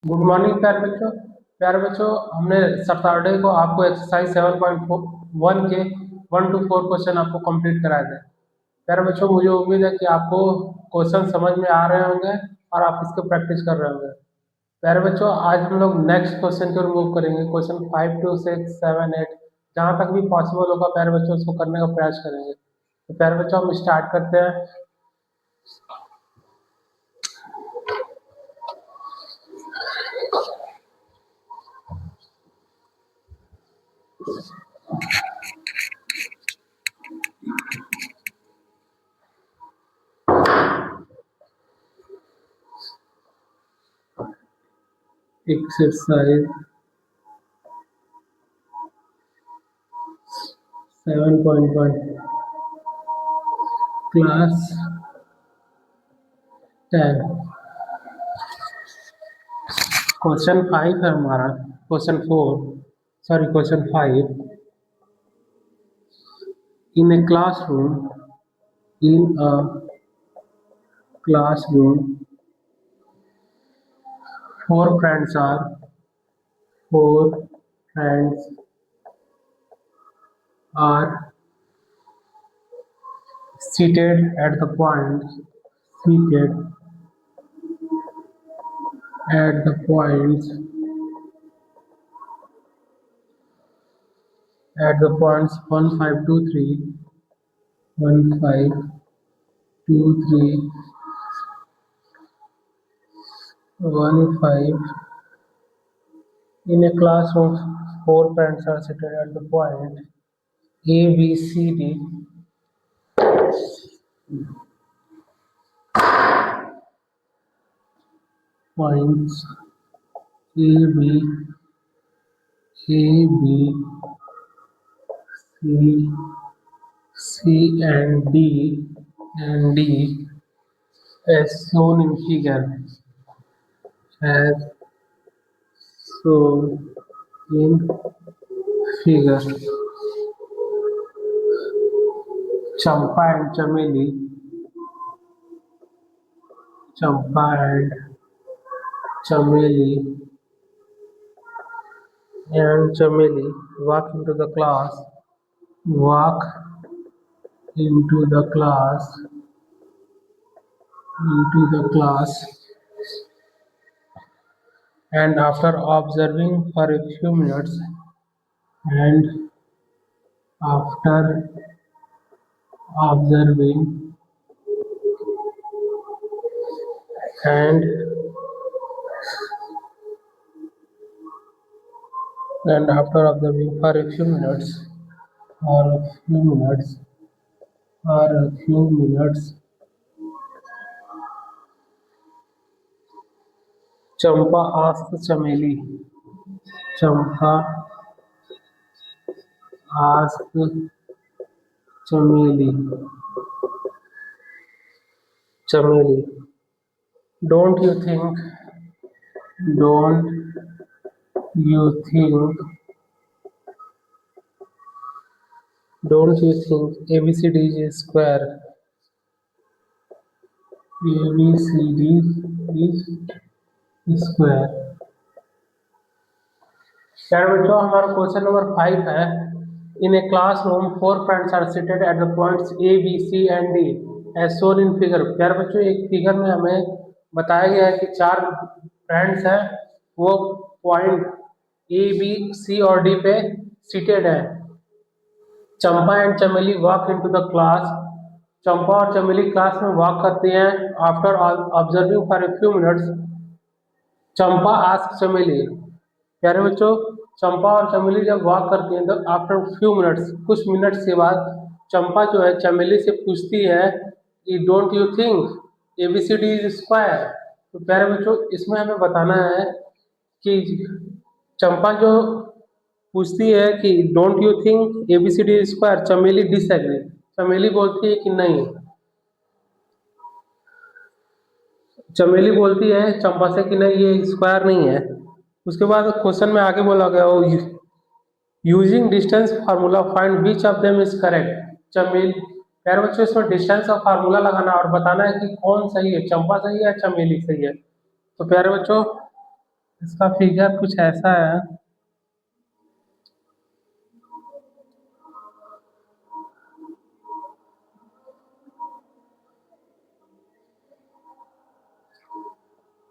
Good morning प्यारे बच्चों हमने सैटरडे को आपको एक्सरसाइज 7.1 के 1 to 4 क्वेश्चन आपको कंप्लीट कराए थे। प्यारे बच्चों मुझे उम्मीद है कि आपको क्वेश्चन समझ में आ रहे होंगे और आप इसको प्रैक्टिस कर रहे होंगे। प्यारे बच्चों आज हम लोग नेक्स्ट क्वेश्चन को रिमूव करेंगे, क्वेश्चन 5 to 6 7 8 जहाँ तक भी पॉसिबल होगा प्यारे बच्चों उसको करने का प्रयास करेंगे। तो प्यारे बच्चों हम स्टार्ट करते हैं। एक्सरसाइज 7.1 क्लास 10 क्वेश्चन 5 है हमारा। Question 5 in A classroom four friends are seated at the points 1523 in a classroom. Four friends are seated at the point A, B, C, D. Points A, B, C, and D, as shown in figure. As shown in figure. Champa and Chameli walk into the class and after observing for a few minutes and after observing for a few minutes Champa asked Chameli, don't you think ABCD is square? ABCD is square. प्यारे बच्चों हमारा question number 5 है। In a classroom four friends are seated at the points A, B, C and D as shown in figure. प्यारे बच्चों एक figure में हमें बताया गया है कि चार फ्रेंड्स हैं, वो पॉइंट A, B, C और D पे सीटेड है। चंपा एंड चमेली वॉक इनटू द क्लास। चंपा और चमेली क्लास में वॉक करती हैं। After observing for a few minutes Champa ask चमेली। प्यारे बच्चों चंपा और चमेली जब वॉक करती हैं तो आफ्टर फ्यू मिनट्स कुछ मिनट्स के बाद चंपा जो है चमेली से पूछती है कि don't you think ABCD is square. तो प्यारे बच्चों इसमें हमें बताना है कि चंपा जो पूछती है कि don't you think ABCD is square, Chameli disagree. Chameli बोलती है कि नहीं, चमेली बोलती है चंपा से कि नहीं ये स्क्वायर नहीं है। उसके बाद क्वेश्चन में आगे बोला गया using distance formula find which of them is correct. चमेली प्यारे बच्चों इसमें डिस्टेंस का फार्मूला लगाना और बताना है कि कौन सही है, चंपा सही है चमेली सही है। तो प्यारे बच्चों इसका फिगर कुछ ऐसा है।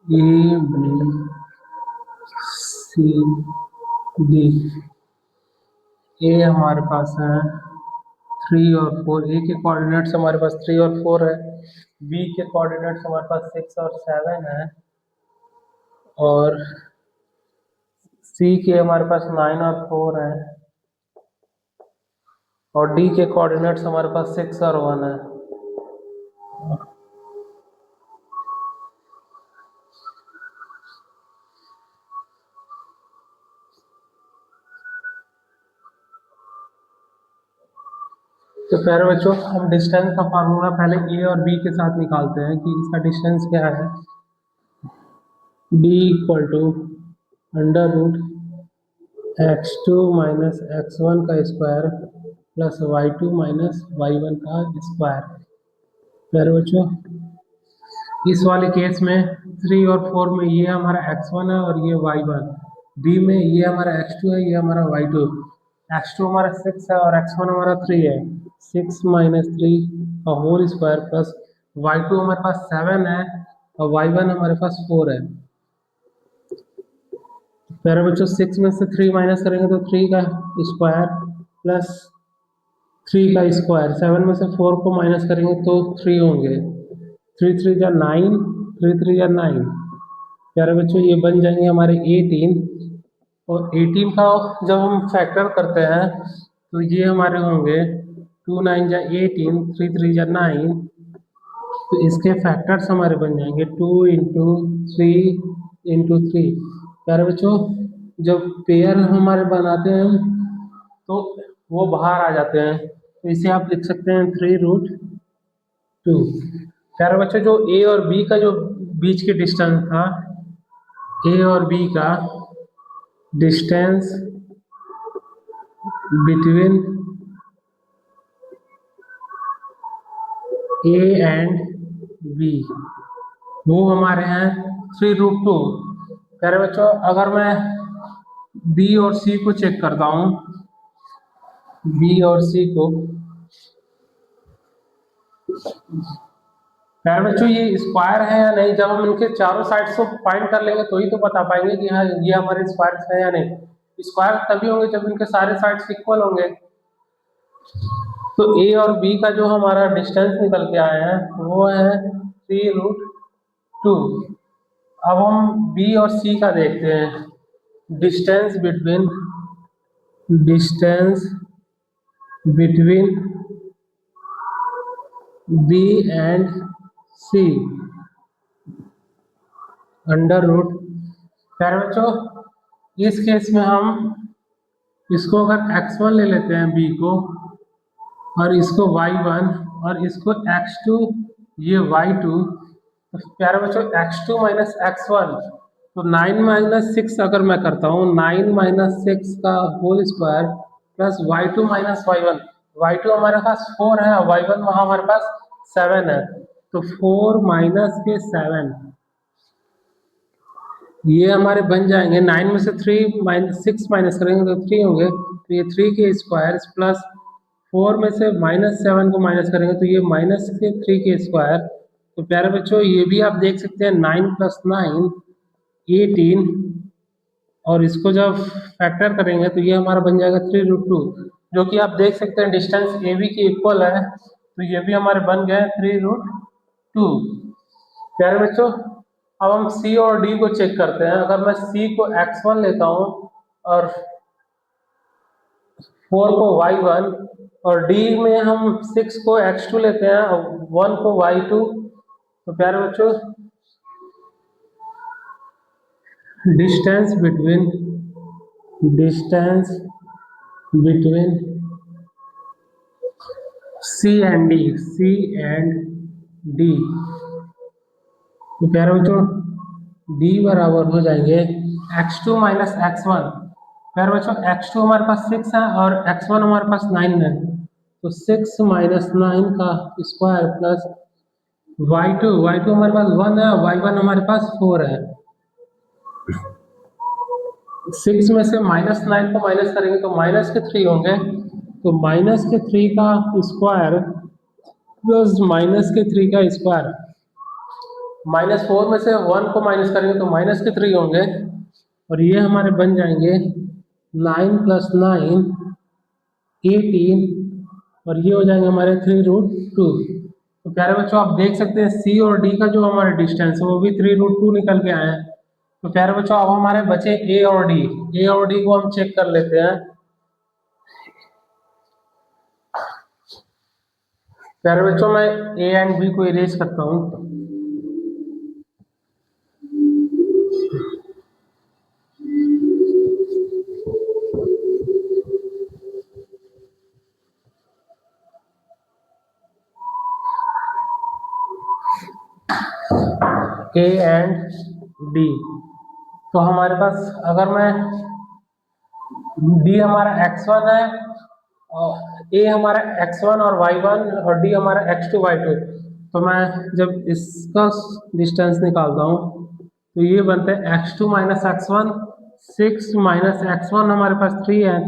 A B C D. ए हमारे पास है 3 और 4, ए के कोऑर्डिनेट्स हमारे पास 3 और 4 है। बी के कोऑर्डिनेट्स हमारे पास 6 और 7 है। और सी के हमारे पास 9 और 4 है। और डी के कोऑर्डिनेट्स हमारे पास 6 और 1 है। तो प्यारे बच्चों, हम डिस्टेंस का फार्मूला पहले ए और बी के साथ निकालते हैं कि इसका डिस्टेंस क्या है। D equal to under root x2 minus x1 का square plus y2 minus y1 का स्क्वायर। प्यारे बच्चों, इस वाले केस में 3 और 4 में ये हमारा x1 है और ये y1। बी में ये हमारा x2 है, ये हमारा y2। x2 हमारा 6 है और x1 हमारा 3 है। 6 माइनस 3 का होल स्क्वायर प्लस y2 हमारे पास 7 है और y1 हमारे पास 4 है। प्यारे बच्चों, 6 में से 3 माइनस करेंगे तो 3 का स्क्वायर प्लस 3 का स्क्वायर। 7 में से 4 को माइनस करेंगे तो 3 होंगे। 3 3 जा 9, 3 3 जा 9। प्यारे बच्चों, ये बन जाएंगे हमारे 18। और 18 का जब हम फैक्टर करते हैं तो ये हमारे होंगे 2 9 जा 18, 3 3 जा 9। तो इसके फैक्टर्स हमारे बन जाएंगे 2 इंटू 3 इंटू 3। प्यारे बच्चों, जब पेयर हमारे बनाते हैं तो वो बाहर आ जाते हैं, तो इसे आप लिख सकते हैं 3√2। प्यारे बच्चों, जो ए और बी का जो बीच के डिस्टेंस था, ए और बी का distance between A and B, वो हमारे हैं 3√2। प्यारे बच्चों, अगर मैं बी और सी को चेक करता हूँ, बी और सी को, प्यारे बच्चों ये स्क्वायर है या नहीं, जब हम इनके चारों साइड्स को फाइंड कर लेंगे तो ही तो बता पाएंगे कि हाँ ये हमारे स्क्वायर है या नहीं। स्क्वायर तभी होंगे जब इनके सारे साइड्स इक्वल होंगे। तो ए और बी का जो हमारा डिस्टेंस निकल के आए हैं वो है 3√2। अब हम बी और सी का देखते हैं। Distance between B and C under root. प्यारे बच्चों, इस केस में हम इसको अगर x1 ले लेते हैं बी को, और इसको y1 और इसको x2, ये y2। तो प्यारे बच्चों, x2 माइनस x1, तो 9 माइनस 6 अगर मैं करता हूँ, 9 माइनस 6 का whole square plus y2 minus y1। y2 हमारे पास 4 है और y1 वहाँ हमारे पास 7 है, तो 4 माइनस के 7 ये हमारे बन जाएंगे। 9 में से 6 माइनस करेंगे तो 3 होंगे, तो ये 3 के स्क्वायर प्लस 4 में से -7 को माइनस करेंगे तो ये -3 के स्क्वायर। तो प्यारे बच्चों, ये भी आप देख सकते हैं 9 + 9 18, और इसको जब फैक्टर करेंगे तो ये हमारा बन जाएगा 3√2, जो कि आप देख सकते हैं डिस्टेंस ए बी की इक्वल है। तो ये भी हमारे बन गए 3√2। प्यारे बच्चों, अब हम सी और डी को चेक करते हैं। अगर मैं सी को x1 लेता हूँ और 4 को y1, और डी में हम 6 को x2 लेते हैं और 1 को y2, तो प्यारे बच्चों distance between C and D, तो प्यारे बच्चों डी बराबर हो जाएंगे x2 माइनस x1। प्यारे बच्चों, x2 हमारे पास 6 है और x1 हमारे पास 9 है, तो 6 माइनस 9 का स्क्वायर प्लस y2 हमारे पास 1 है और y1 हमारे पास 4 है। 6 में से -9 को माइनस करेंगे तो माइनस के 3 होंगे, तो माइनस के 3 का स्क्वायर प्लस माइनस के 3 का स्क्वायर। -4 में से 1 को माइनस करेंगे तो माइनस के 3 होंगे, और ये हमारे बन जाएंगे 9 + 9 18, और ये हो जाएंगे हमारे 3√2। तो प्यारे बच्चों आप देख सकते हैं सी और डी का जो हमारा डिस्टेंस है वो भी 3√2 निकल के आए हैं। तो प्यारे बच्चों अब हमारे बचे ए और डी। ए और डी को हम चेक कर लेते हैं। प्यारे बच्चों मैं ए एंड बी को इरेज करता हूँ। ए एंड डी, तो हमारे पास अगर मैं डी हमारा x1 है और ए हमारा x1 और y1 और डी हमारा x2 y2, तो मैं जब इसका डिस्टेंस निकालता हूँ तो ये बनते हैं x2 - x1, 6 - x1 हमारे पास 3 है,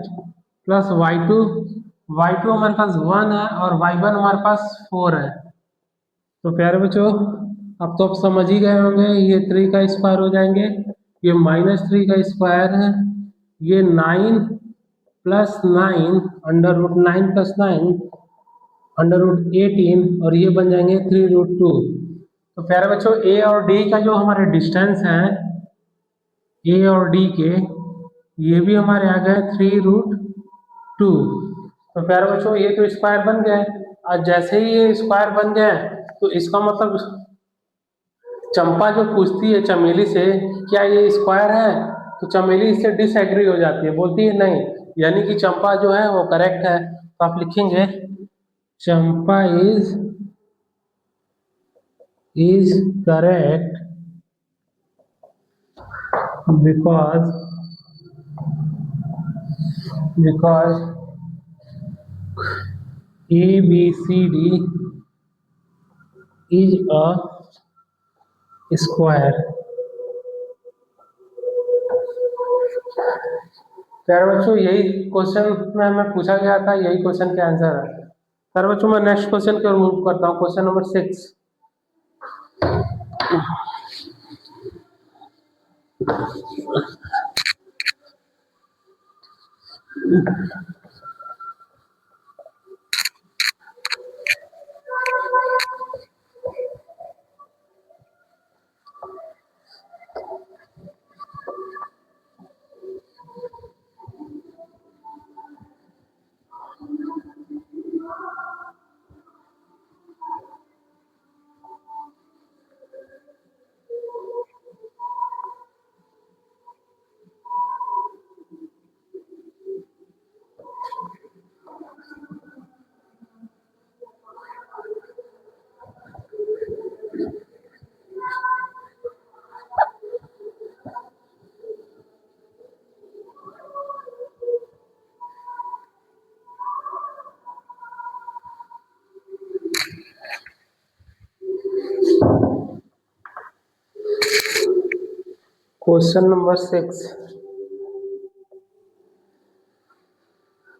प्लस y2 हमारे पास 1 है और y1 हमारे पास 4 है। तो प्यारे बच्चों अब तो आप समझ ही गए होंगे, ये 3 का स्क्वायर हो जाएंगे, ये -3 का स्क्वायर है, ये 9 + 9 √9 + 9 √18, और ये बन जाएंगे 3√2। तो प्यारे बच्चों ए और डी का जो हमारे डिस्टेंस है ए और डी के, ये भी हमारे आ गए 3√2। तो प्यारे बच्चों ये तो स्क्वायर बन गए, और जैसे ही ये स्क्वायर बन गए तो इसका मतलब चंपा जो पूछती है चमेली से क्या ये स्क्वायर है, तो चमेली इससे डिसएग्री हो जाती है, बोलती है नहीं, यानी कि चंपा जो है वो करेक्ट है। तो आप लिखेंगे Champa is correct because ABCD is a square. प्यारे बच्चों यही क्वेश्चन में हमें पूछा गया था, यही क्वेश्चन के आंसर है। प्यारे बच्चों मैं नेक्स्ट क्वेश्चन की ओर मूव करता हूँ, question number 6। Question number 6.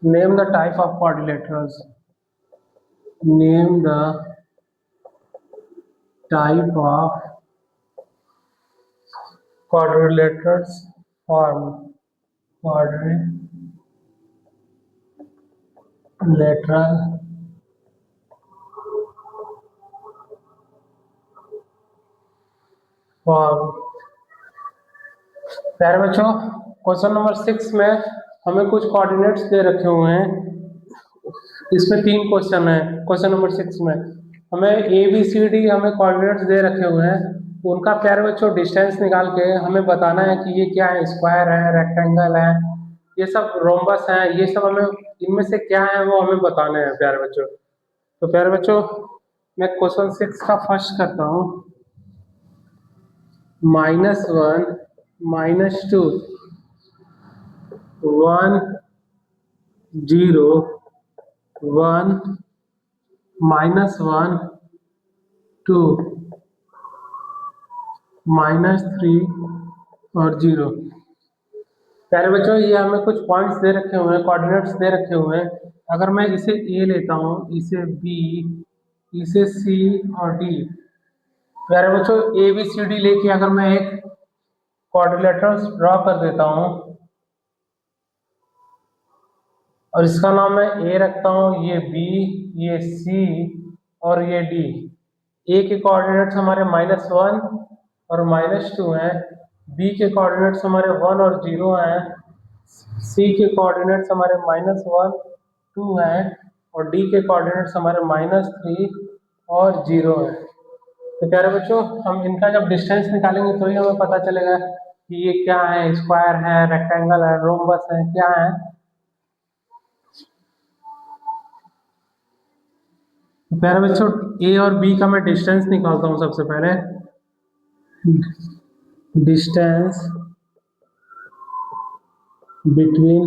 Name the type of quadrilaterals. Name the type of quadrilaterals form. Quadrilateral form. प्यारे बच्चों क्वेश्चन नंबर 6 में हमें कुछ कोऑर्डिनेट्स दे रखे हुए हैं। इसमें 3 क्वेश्चन है। क्वेश्चन नंबर 6 में हमें ABCD हमें कोऑर्डिनेट्स दे रखे हुए हैं, उनका प्यारे बच्चों डिस्टेंस निकाल के हमें बताना है कि ये क्या है, स्क्वायर है, रेक्टेंगल है, ये सब रोम्बस है, ये सब हमें इनमें से क्या है वो हमें बताना है प्यारे बच्चों। तो प्यारे बच्चों मैं क्वेश्चन 6 का फर्स्ट करता हूँ। -1 -2 1 0 1 -1 2 -3 और 0। प्यारे बच्चों, ये हमें कुछ पॉइंट्स दे रखे हुए हैं, कोऑर्डिनेट्स दे रखे हुए हैं। अगर मैं इसे ए लेता हूँ, इसे बी, इसे सी और डी। प्यारे बच्चों, ए बी सी डी लेके अगर मैं एक कोऑर्डिनेटर्स ड्रॉ कर देता हूँ और इसका नाम मैं ए रखता हूँ, ये बी, ये सी और ये डी। ए के कोऑर्डिनेट्स हमारे -1 और -2 हैं, बी के कोऑर्डिनेट्स हमारे 1 और 0 हैं, सी के कोऑर्डिनेट्स हमारे -1 2 हैं और डी के कोऑर्डिनेट्स हमारे -3 और 0 हैं। तो प्यारे बच्चों, हम इनका जब डिस्टेंस निकालेंगे तो ही हमें पता चलेगा कि ये क्या है, स्क्वायर है, रेक्टेंगल है, रोम्बस है, क्या है। तो प्यारे बच्चों, ए और बी का मैं डिस्टेंस निकालता हूँ सबसे पहले। Distance between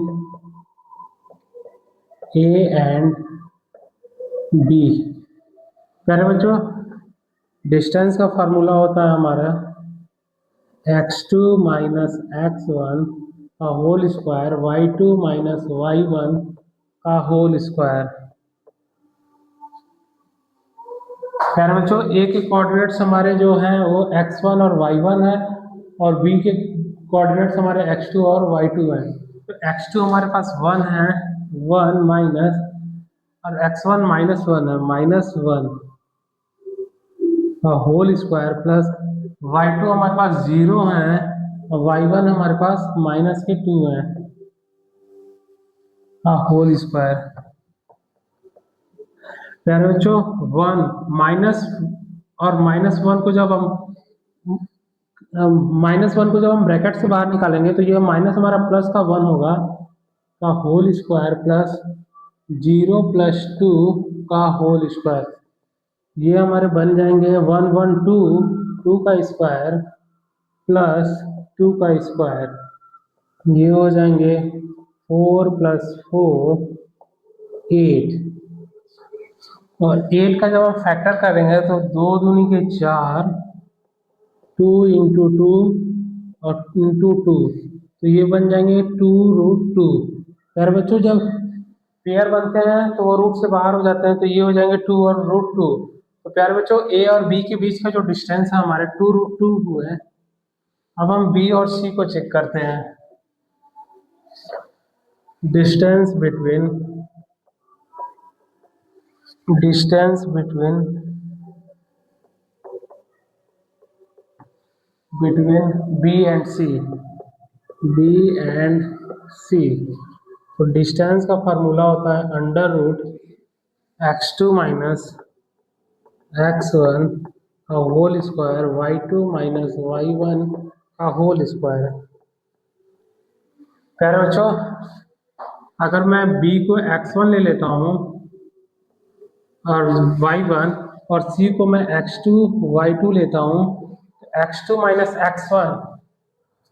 A and B. प्यारे बच्चों, डिस्टेंस का फार्मूला होता है हमारा x2 माइनस x1 का whole square, y2 minus y1 का होल स्क्वायर। प्यारे बच्चों, ए के कोऑर्डिनेट्स हमारे जो हैं वो x1 और y1 है और बी के कोऑर्डिनेट्स हमारे x2 और y2 हैं। तो x2 हमारे पास 1 है, 1 माइनस, और x1 -1 है, -1 का होल स्क्वायर प्लस y2 हमारे पास 0 है और y1 हमारे पास -2 है का होल स्क्वायर। प्यारे बच्चों, 1 माइनस और -1 को जब हम ब्रैकेट से बाहर निकालेंगे तो ये माइनस हमारा प्लस का 1 होगा का होल स्क्वायर प्लस 0 + 2 का होल स्क्वायर। ये हमारे बन जाएंगे 1 1 2 2 का स्क्वायर प्लस 2 का स्क्वायर। ये हो जाएंगे 4 + 4 8। और 8 का जब हम फैक्टर करेंगे तो 2 दूनी के 4, 2 × 2 और × 2, तो ये बन जाएंगे 2√2। यार बच्चों, जब पेयर बनते हैं तो वो रूट से बाहर हो जाते हैं, तो ये हो जाएंगे 2 और √2। तो प्यारे बच्चों, ए और बी के बीच का जो डिस्टेंस है हमारे 2√2 है। अब हम बी और सी को चेक करते हैं। Distance between B and C. तो डिस्टेंस का फार्मूला होता है √x2 माइनस x1 का whole square, y2 minus y1 का होल स्क्वायर। प्यारे बच्चों, अगर मैं b को x1 ले लेता हूँ और y1 और c को मैं x2 y2 लेता हूँ, x2 माइनस x1,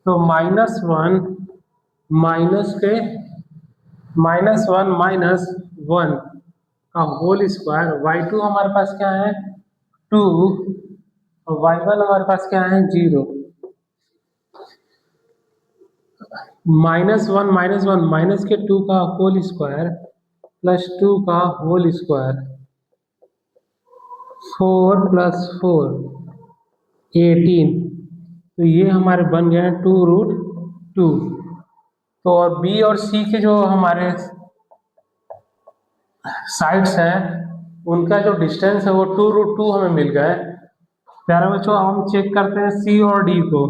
तो -1 माइनस के -1 - 1 का होल स्क्वायर। y2 हमारे पास क्या है 2 और y1 हमारे पास क्या है 0। -1 - 1 माइनस के 2 का होल स्क्वायर प्लस 2 का होल स्क्वायर, 4 + 4 18। तो ये हमारे बन गए 2√2। तो और बी और सी के जो हमारे साइड्स हैं उनका जो डिस्टेंस है वो 2√2 हमें मिल गया है। प्यारे बच्चों, हम चेक करते हैं सी और डी को।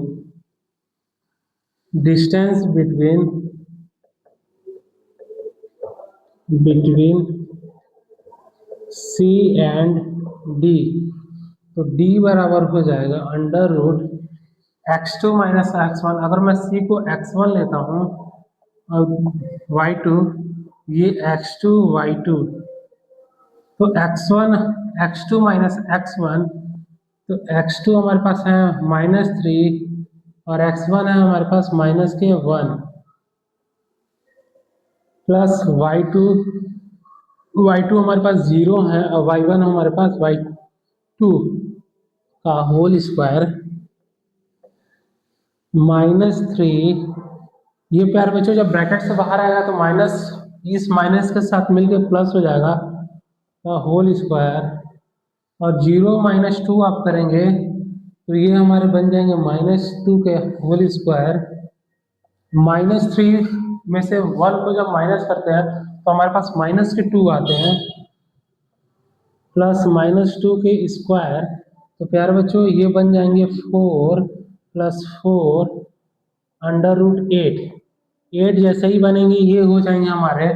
Distance between C and D. तो डी बराबर हो जाएगा √x2 माइनस x1। अगर मैं सी को x1 लेता हूँ और y2, ये x2 y2, तो x2 माइनस x1, तो x2 हमारे पास है -3 और x1 है हमारे पास -1 प्लस y2 हमारे पास 0 है और y1 हमारे पास y2 का होल स्क्वायर -3 ये प्यारे बच्चों जब ब्रैकेट से बाहर आएगा तो माइनस, इस माइनस के साथ मिलके प्लस हो जाएगा, होल स्क्वायर। और 0 - 2 आप करेंगे तो ये हमारे बन जाएंगे -2 के होल स्क्वायर। -3 में से 1 को जब माइनस करते हैं तो हमारे पास माइनस के 2 आते हैं, प्लस -2 के स्क्वायर। तो प्यारे बच्चों ये बन जाएंगे 4 + 4 √8। 8 जैसे ही बनेंगे ये हो जाएंगे हमारे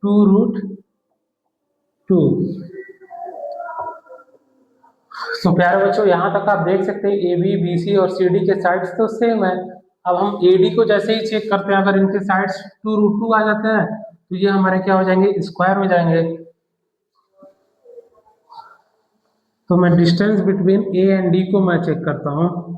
2√2। तो प्यारे बच्चों यहाँ तक आप देख सकते हैं ए बी बी सी और सी डी के साइड्स तो सेम है। अब हम ए डी को जैसे ही चेक करते हैं, अगर इनके साइड्स 2√2 आ जाते हैं तो ये हमारे क्या हो जाएंगे, स्क्वायर हो जाएंगे। तो मैं distance between A and D को मैं चेक करता हूँ।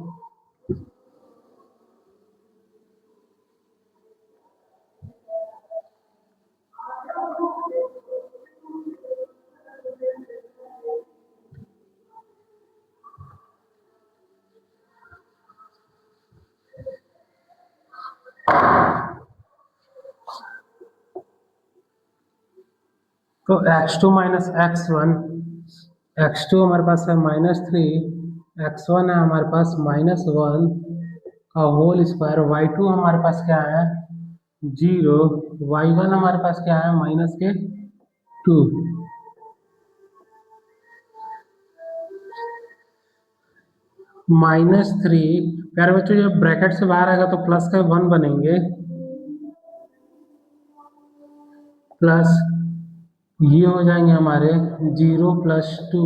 तो x2 - x1, x2 हमारे पास है -3, x1 है हमारे पास -1 का होल स्क्वायर। y2 हमारे पास क्या है 0, y1 हमारे पास क्या है -2। -3 प्यारे बच्चों जब ब्रैकेट से बाहर आएगा तो प्लस का 1 बनेंगे, प्लस ये हो जाएंगे हमारे 0 + 2,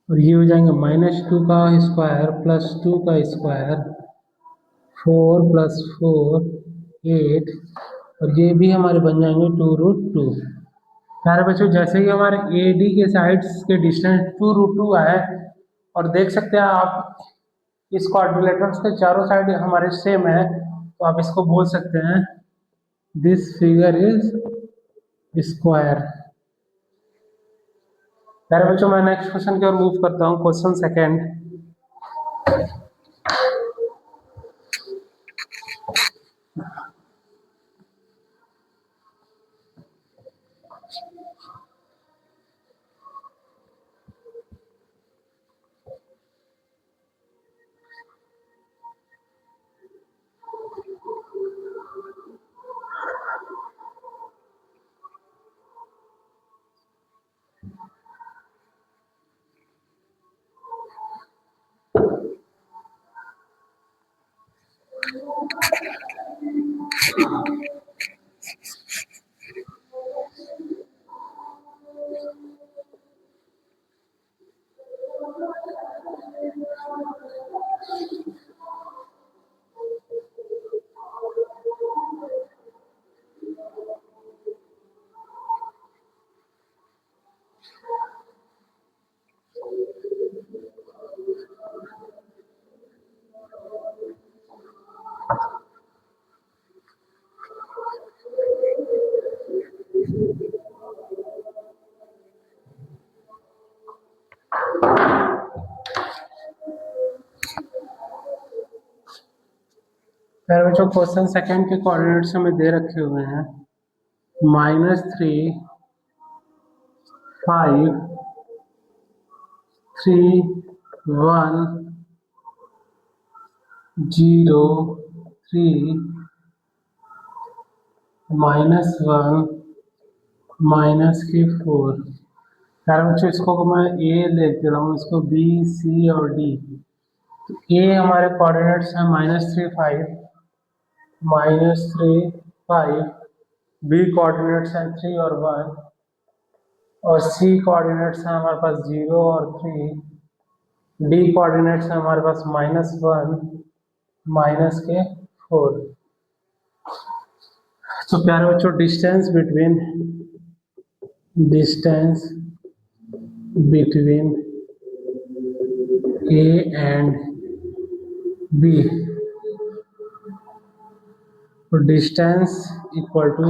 और ये हो जाएंगे -2 का स्क्वायर प्लस 2 का स्क्वायर, 4 + 4 8, और ये भी हमारे बन जाएंगे 2√2। प्यारे बच्चों जैसे ही हमारे ए डी के साइड्स के डिस्टेंस 2√2 आए, और देख सकते हैं आप इस क्वाड्रिलेटरल्स के चारों साइड हमारे सेम है, तो आप इसको बोल सकते हैं दिस फिगर इज स्क्वायर। प्यारे बच्चों मैं नेक्स्ट क्वेश्चन की ओर मूव करता हूँ। क्वेश्चन सेकेंड, प्यारे बच्चों क्वेश्चन सेकेंड के कोऑर्डिनेट्स हमें दे रखे हुए हैं -3 5 3 1 0 3 -1 -4। प्यारे बच्चों इसको मैं ए लेते रहा हूँ, इसको बी सी और डी। तो ए हमारे कोऑर्डिनेट्स हैं -3 5, बी कोऑर्डिनेट्स हैं 3 और 1, और सी कोऑर्डिनेट्स हैं हमारे पास 0 और 3, डी कोऑर्डिनेट्स हैं हमारे पास -1 -4। तो प्यारे बच्चों distance between A and B, तो distance equal to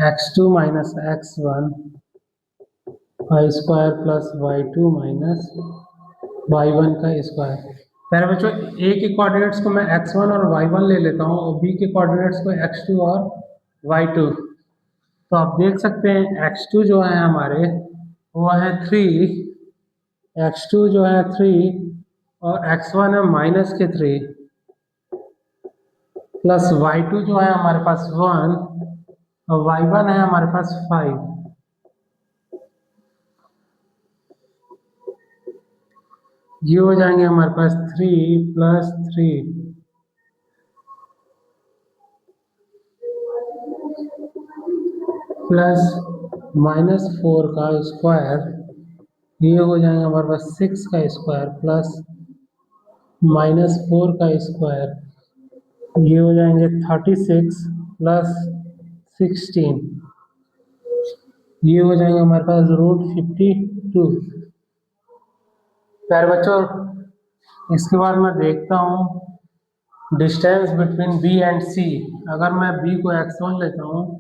x2 - x1 y² + y2 - y1 का स्क्वायर। पहले बच्चों ए के कोऑर्डिनेट्स को मैं x1 और y1 ले लेता हूँ और बी के कोऑर्डिनेट्स को x2 और y2। तो आप देख सकते हैं x2 जो है हमारे वो है 3, x2 जो है 3 और x1 है -3 प्लस y2 जो है हमारे पास 1 और y1 है हमारे पास 5। ये हो जाएंगे हमारे पास 3 + 3 प्लस -4 का स्क्वायर, ये हो जाएंगे हमारे पास 6 का स्क्वायर प्लस -4 का स्क्वायर, ये हो जाएंगे 36 + 16, ये हो जाएंगे हमारे पास √52। प्यारे बच्चों इसके बाद मैं देखता हूँ डिस्टेंस बिटवीन बी एंड सी। अगर मैं बी को x1 लेता हूँ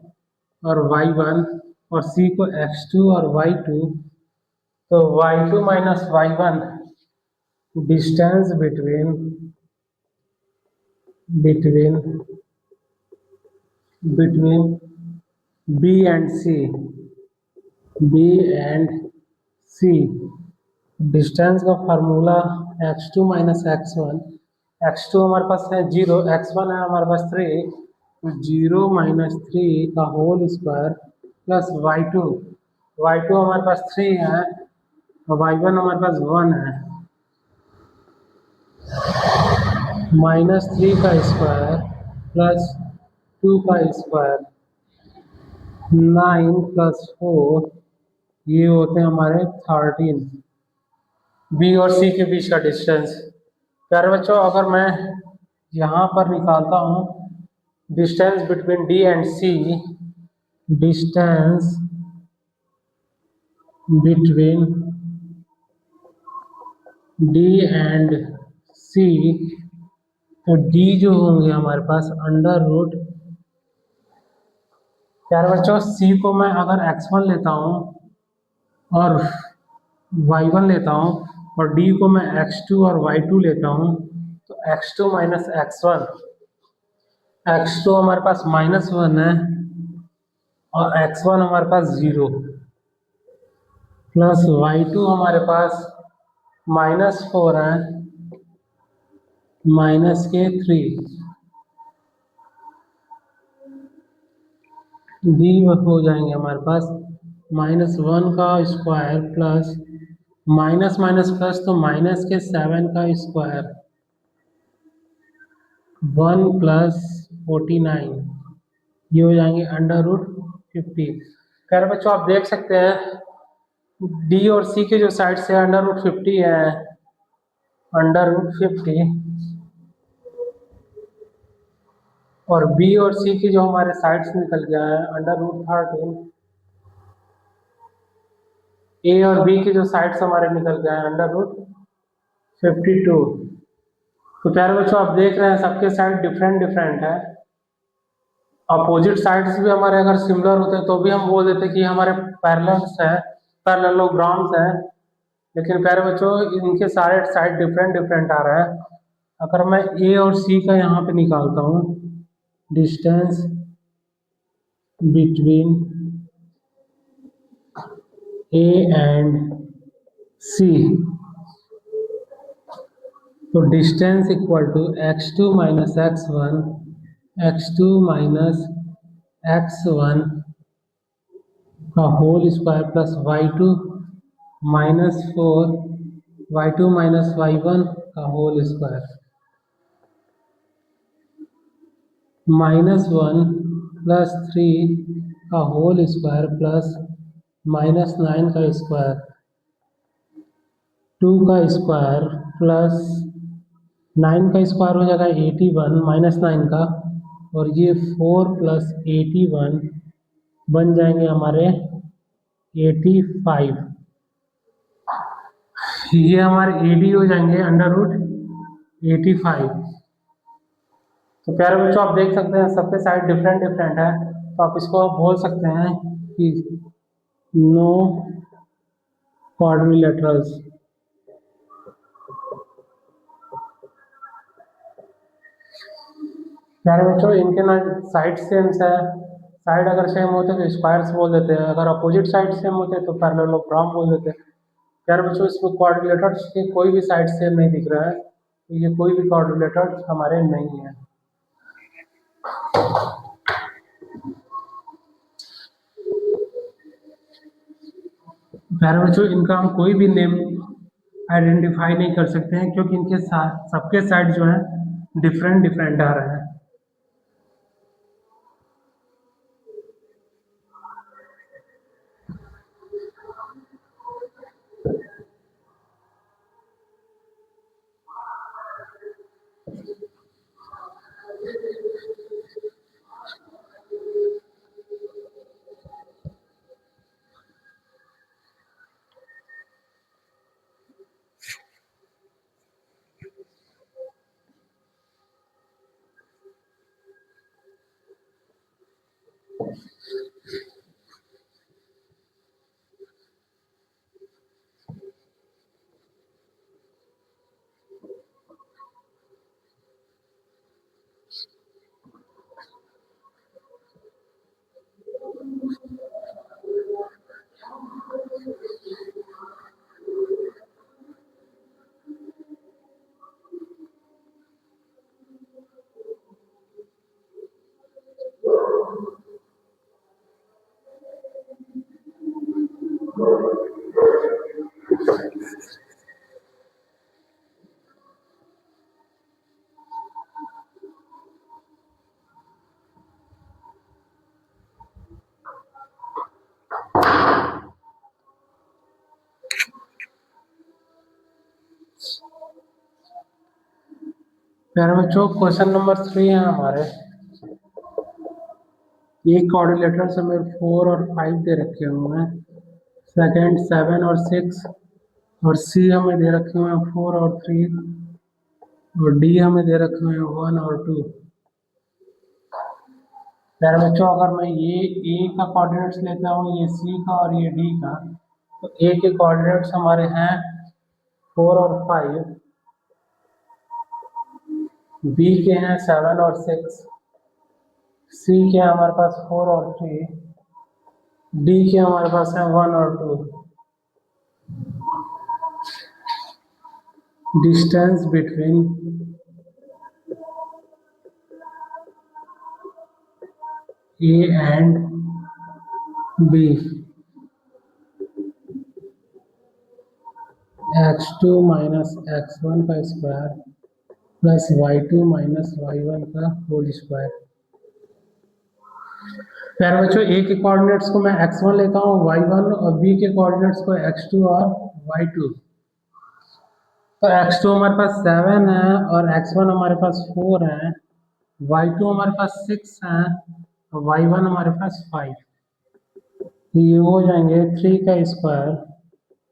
और y1 और सी को x2 और y2, तो y2 - y1 distance between B and C distance का फार्मूला x2 - x1, x2 हमारे पास है 0, x1 है हमारे पास 3, तो 0 - 3 का होल स्क्वायर प्लस y2 हमारे पास 3 है और y1 हमारे पास 1 है, -3 का स्क्वायर प्लस 2 का स्क्वायर, 9 + 4, ये होते हैं हमारे 13 बी और सी के बीच का डिस्टेंस। प्यारे बच्चों अगर मैं यहाँ पर निकालता हूँ distance between D and C, distance between D and C, तो डी जो होंगे हमारे पास √। प्यारे बच्चों सी को मैं अगर x1 लेता हूँ और y1 लेता हूँ और डी को मैं x2 और y2 लेता हूँ, तो x2 - x1, x2 हमारे पास -1 है और x1 हमारे पास 0 प्लस y2 हमारे पास -4 है -3, डी हो जाएंगे हमारे पास -1 का square plus minus minus plus, तो माइनस के 7 का स्क्वायर 1 + 49, ये हो जाएंगे √50। खैर बच्चों आप देख सकते हैं डी और सी के जो साइड से √50 है, √50, और बी और सी की जो हमारे साइड से निकल गया है √13, ए और बी की जो साइड से हमारे निकल गया है √52। तो प्यारे बच्चों आप देख रहे हैं सबके साइड डिफरेंट डिफरेंट है। अपोजिट साइड्स भी हमारे अगर सिमिलर होते तो भी हम बोल देते कि हमारे पैरेलल्स है, पैरेललोग्राम्स है, लेकिन प्यारे बच्चों इनके सारे साइड डिफरेंट डिफरेंट आ रहा है। अगर मैं ए और सी का यहाँ पे निकालता हूँ distance between A and C, तो distance equal to x2 - x1, x2 - x1 का whole square plus y2 - 4, y2 - y1 का होल स्क्वायर, -1 + 3 का होल स्क्वायर प्लस -9 का स्क्वायर, 2 का स्क्वायर प्लस 9 का स्क्वायर हो जाएगा 81 -9 का, और ये 4 + 81 बन जाएंगे हमारे 85। ये हमारे AD हो जाएंगे √85। तो प्यारे बच्चों आप देख सकते हैं सबके साइड डिफरेंट डिफरेंट है, तो आप इसको बोल सकते हैं कि नो क्वाड्रिलेटरल्स। प्यारे बच्चों इनके ना साइड सेम है। साइड अगर सेम होते तो स्क्वायर्स बोल देते हैं, अगर अपोजिट साइड सेम होते तो पैरेललोग्राम बोल देते हैं। प्यारे बच्चों इसमें क्वाड्रिलेटर्स के कोई भी साइड सेम नहीं दिख रहा है, तो ये कोई भी क्वाड्रिलेटर्स हमारे नहीं है। प्यारे बच्चों इनका हम कोई भी नेम आइडेंटिफाई नहीं कर सकते हैं, क्योंकि इनके सबके साइड जो है डिफरेंट डिफरेंट आ रहे हैं। प्यारे बच्चों क्वेश्चन नंबर 3 है हमारे। ये कोऑर्डिनेटर्स हमें 4 और 5 दे रखे हुए हैं, सेकंड 7 और 6, और सी हमें दे रखे हुए हैं 4 और 3, और डी हमें दे रखे हुए हैं 1 और 2। प्यारे बच्चों अगर मैं ये ए का कोऑर्डिनेट्स लेता हूँ, ये सी का और ये डी का, तो ए के कोऑर्डिनेट्स हमारे हैं 4 और 5, बी के हैं 7 और 6, सी के हमारे पास 4 और 3, डी के हमारे पास है 1 और 2। Distance between A and B x2 minus x1 का square plus y2 minus y1 का होल स्क्वायर। प्यारे बच्चों ए के कोऑर्डिनेट्स को मैं x1 लेता हूँ, y1, और b के कोऑर्डिनेट्स को x2 और y2। तो x2 हमारे पास 7 है और x1 हमारे पास 4 है, y2 हमारे पास 6 है और y1 हमारे पास 5। तो ये हो जाएंगे 3 का स्क्वायर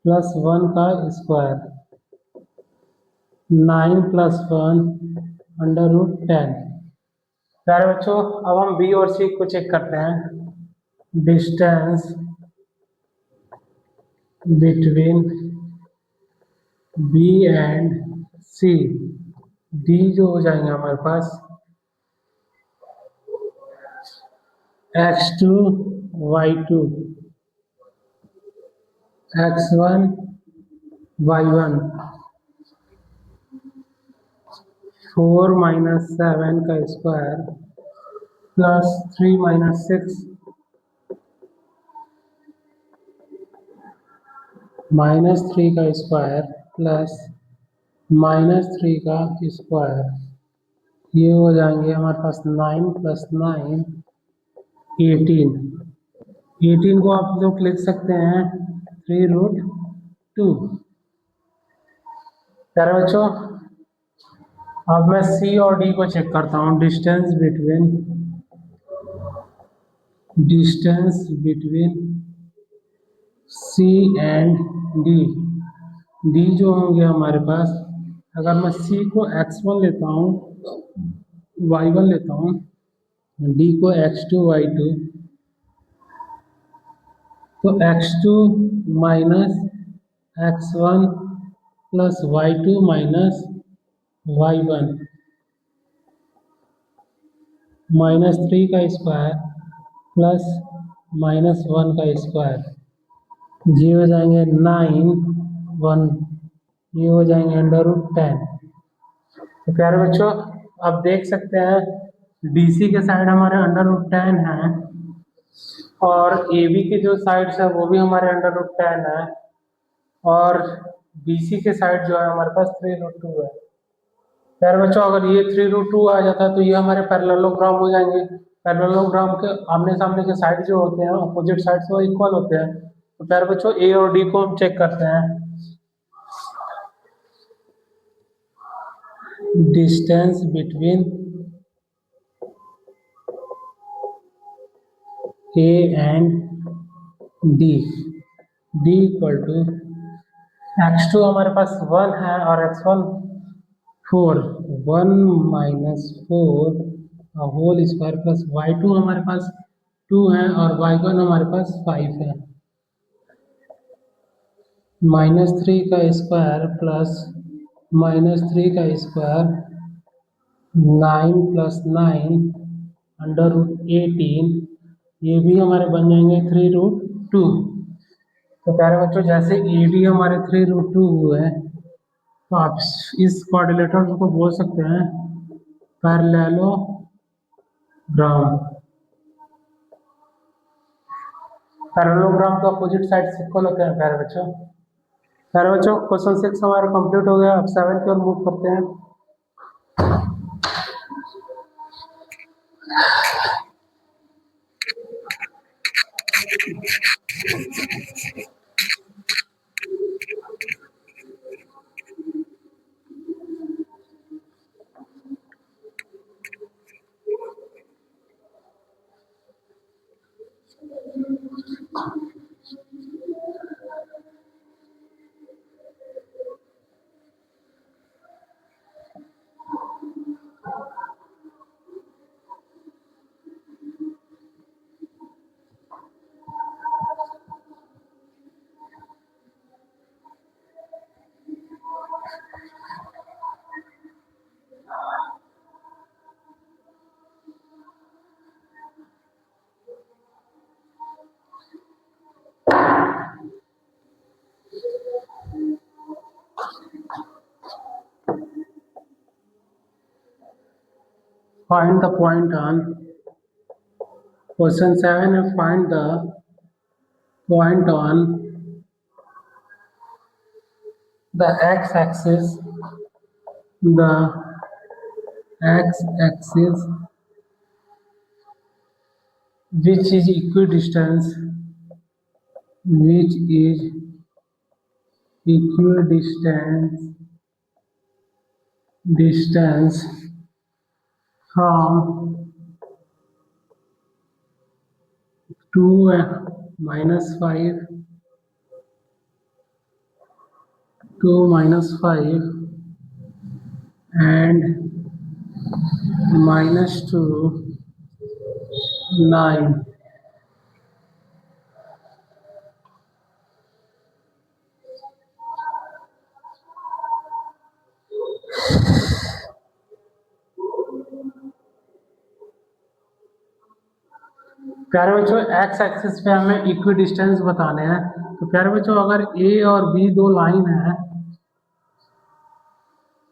प्लस 1 का स्क्वायर, 9 प्लस 1 अंडर रूट 10। प्यारे बच्चों अब हम बी और सी को चेक करते हैं। Distance between B and C, D जो हो जाएंगे हमारे पास x2 y2 x1 y1, 4 minus 7 का स्क्वायर प्लस 3 माइनस 6 माइनस 3 का स्क्वायर प्लस माइनस 3 का स्क्वायर, ये हो जाएंगे हमारे पास 9 प्लस 9 18। 18 को आप लोग लिख सकते हैं 3 रूट 2। प्यारे बच्चों अब मैं सी और डी को चेक करता हूँ। Distance between C and D, D जो होंगे हमारे पास, अगर मैं सी को x1 लेता हूँ, y1 लेता हूँ, डी को x2 y2, तो x2 minus x1 plus y2 minus y1, -3 का स्क्वायर प्लस -1 का स्क्वायर, ये हो जाएंगे 9 1, ये हो जाएंगे √10। तो प्यारे बच्चों आप देख सकते हैं डीसी के साइड हमारे √10 है और एबी के जो साइड्स है वो भी हमारे √10 है और बीसी के साइड जो है हमारे पास 3√2 है। प्यारे बच्चों अगर ये 3√2 आ जाता है तो ये हमारे पैरेललोग्राम हो जाएंगे। पैरेललोग्राम के आमने सामने के साइड जो होते हैं अपोजिट साइड वो इक्वल होते हैं। तो प्यारे बच्चों ए और डी को हम चेक करते हैं। Distance between A and D, D equal to x2 हमारे पास 1 है और x1 4, 1 - 4 whole square plus y2 हमारे पास 2 है और y1 हमारे पास 5 है। -3 का स्क्वायर प्लस -3 का स्क्वायर 9 + 9 √18, ये भी हमारे बन जाएंगे 3√2। तो प्यारे बच्चों जैसे ए बी हमारे 3√2 हुए तो आप इस कोऑर्डिनेटर्स को बोल सकते हैं पैरेललोग्राम। पैरेललोग्राम का अपोजिट साइड इक्वल होते हैं प्यारे बच्चों। प्यारे बच्चों क्वेश्चन 6 हमारा कंप्लीट हो गया। अब 7 की ओर मूव करते हैं। Find the point on question 7 and find the point on the x-axis, the x-axis which is equidistance, which is distance from 2 -5 to -5 and -2 9। प्यारे बच्चों एक्स एक्सिस पे हमें इक्वी डिस्टेंस बताने हैं। तो प्यारे बच्चों अगर ए और बी दो लाइन है,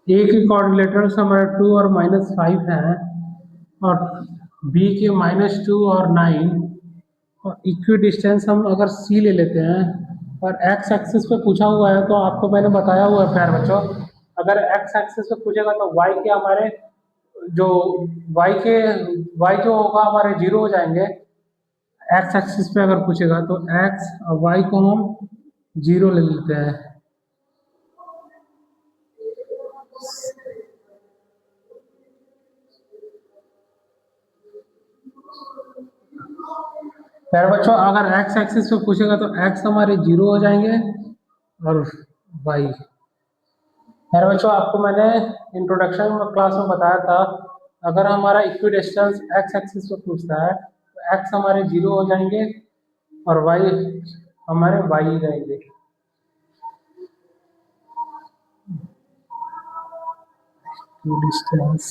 ए के कोऑर्डिनेटर्स हमारे 2 और -5 है और बी के -2 और 9 और इक्वी डिस्टेंस हम अगर सी ले लेते हैं और एक्स एक्सिस पे पूछा हुआ है तो आपको मैंने बताया हुआ है प्यारे बच्चों अगर एक्स एक्सिस पे पूछेगा तो वाई के हमारे जो वाई जो होगा हमारे 0 हो जाएंगे। एक्स एक्सिस पे अगर पूछेगा तो एक्स और वाई को हम 0 ले लेते हैं। प्यारे बच्चों अगर एक्स एक्सिस पे पूछेगा तो एक्स हमारे 0 हो जाएंगे और वाई। प्यारे बच्चों आपको मैंने इंट्रोडक्शन क्लास में बताया था अगर हमारा इक्विडिस्टेंस एक्स एक्सिस पे पूछता है तो एक्स हमारे 0 हो जाएंगे और वाई हमारे वाई रहेंगे। डिस्टेंस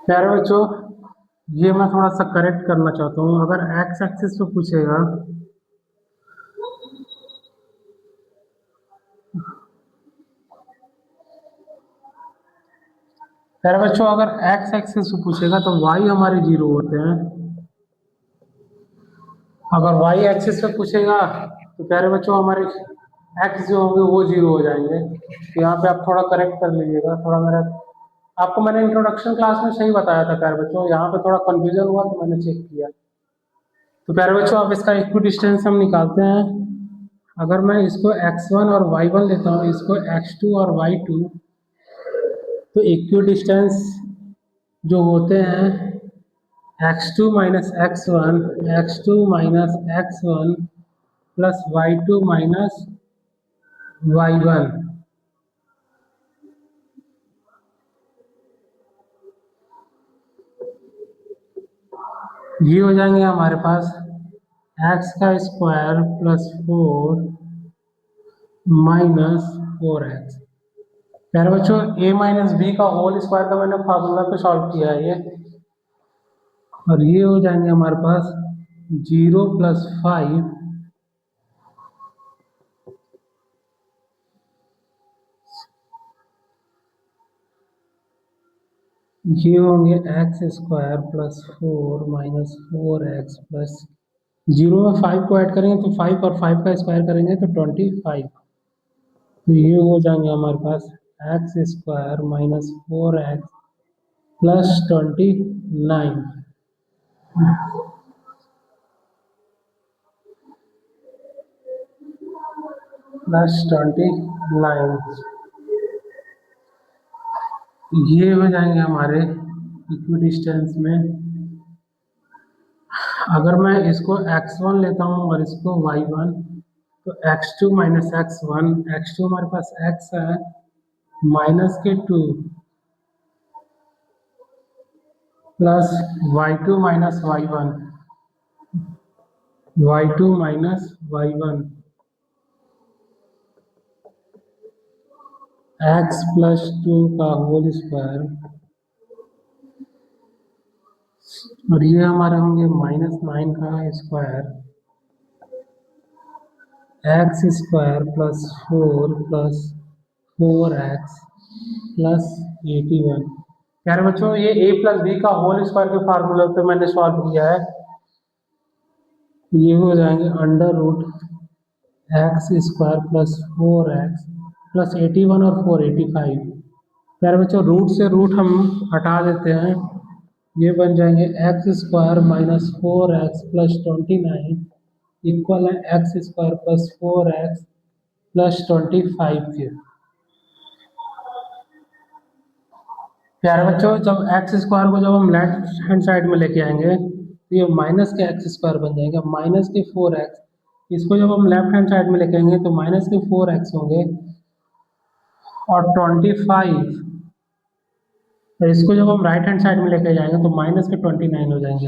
प्यारे बच्चों, ये मैं थोड़ा सा करेक्ट करना चाहता हूँ। अगर एक्स एक्सिस पे पूछेगा, प्यारे बच्चों अगर एक्स एक्सिस पे पूछेगा तो वाई हमारे 0 होते हैं। अगर वाई एक्सिस पे पूछेगा तो प्यारे बच्चों हमारे एक्स जो होंगे वो 0 हो जाएंगे। तो यहाँ पे आप थोड़ा करेक्ट कर लीजिएगा। थोड़ा मेरा आपको मैंने इंट्रोडक्शन क्लास में सही बताया था प्यारे बच्चों, यहाँ पे थोड़ा कंफ्यूजन हुआ तो मैंने चेक किया। तो प्यारे बच्चों अब इसका इक्वी डिस्टेंस हम निकालते हैं। अगर मैं इसको x1 और y1 लेता हूँ, इसको x2 और y2, तो इक्वी डिस्टेंस जो होते हैं x2 minus x1, x2 minus x1 plus y2 minus y1, ये हो जाएंगे हमारे पास x का स्क्वायर प्लस 4 माइनस 4x। प्यारे बच्चों a माइनस बी का होल स्क्वायर का मैंने फार्मूला पे सॉल्व किया है ये, और ये हो जाएंगे हमारे पास 0 प्लस 5 ये होंगे x square plus 4 minus 4x plus 0 में 5 को ऐड करेंगे तो 5 और 5 का स्क्वायर करेंगे तो 25। तो ये हो जाएंगे हमारे पास x square minus 4x plus 29 plus 29, ये हो जाएंगे हमारे इक्वी डिस्टेंस में। अगर मैं इसको x1 लेता हूँ और इसको y1, तो x2 माइनस x1, x2 हमारे पास x है माइनस के 2 plus y2 minus y1, y2 minus y1, x plus 2 का होल स्क्वायर, और ये हमारे होंगे माइनस 9 का square, x square plus 4 plus 4x plus 81। यार बच्चों ये a प्लस बी का होल स्क्वायर के फार्मूले पे मैंने सॉल्व किया है। ये हो जाएंगे under root X square plus 4x plus 81 और 485। प्यारे बच्चों रूट से रूट हम हटा देते हैं, ये बन जाएंगे x square minus 4x plus 29 equal है x square plus 4x plus 25 के। प्यारे बच्चों जब एक्स स्क्वायर को जब हम लेफ्ट हैंड साइड में लेके आएंगे तो ये माइनस के एक्स स्क्वायर बन जाएगा माइनस के 4x। इसको जब हम लेफ्ट हैंड साइड में लेके आएंगे तो माइनस के 4x होंगे और 25, तो इसको जब हम राइट हैंड साइड में लेके जाएंगे तो माइनस के 29 हो जाएंगे।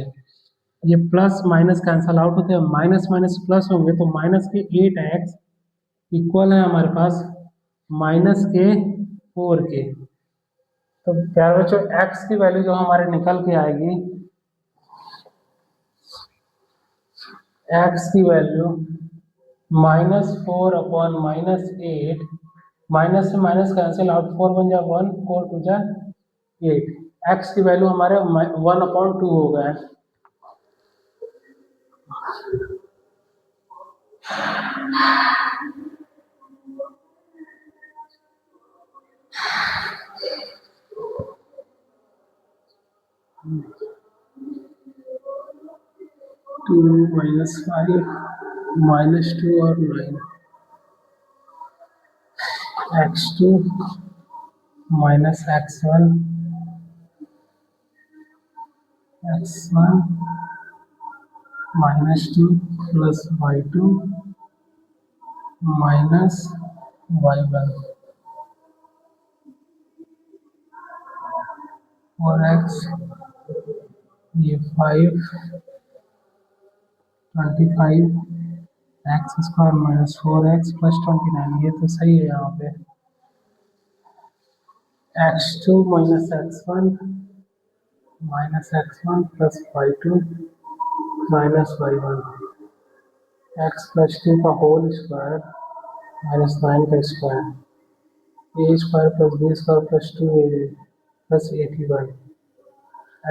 ये प्लस माइनस कैंसल आउट होते हैं, माइनस माइनस प्लस होंगे तो माइनस के 8x इक्वल है हमारे पास माइनस के 4 के। तो प्यारे बच्चों x की वैल्यू जो हमारे निकल के आएगी, x की वैल्यू -4/-8, माइनस से माइनस कैंसिल आउट, 4 बन जा 1, 4 टू जा 8, x की वैल्यू हमारे 1/2 हो गया है। 2 -5 -2 और 9, x2 -x1 x1 -2 plus y2 minus y1 और x, ये 5 25 x² -4x + 29, ये तो सही है। यहाँ पे x2 -x1 plus y2 minus y1, x + 2 का होल स्क्वायर -9 का square, a² + b² + 2ab + 81,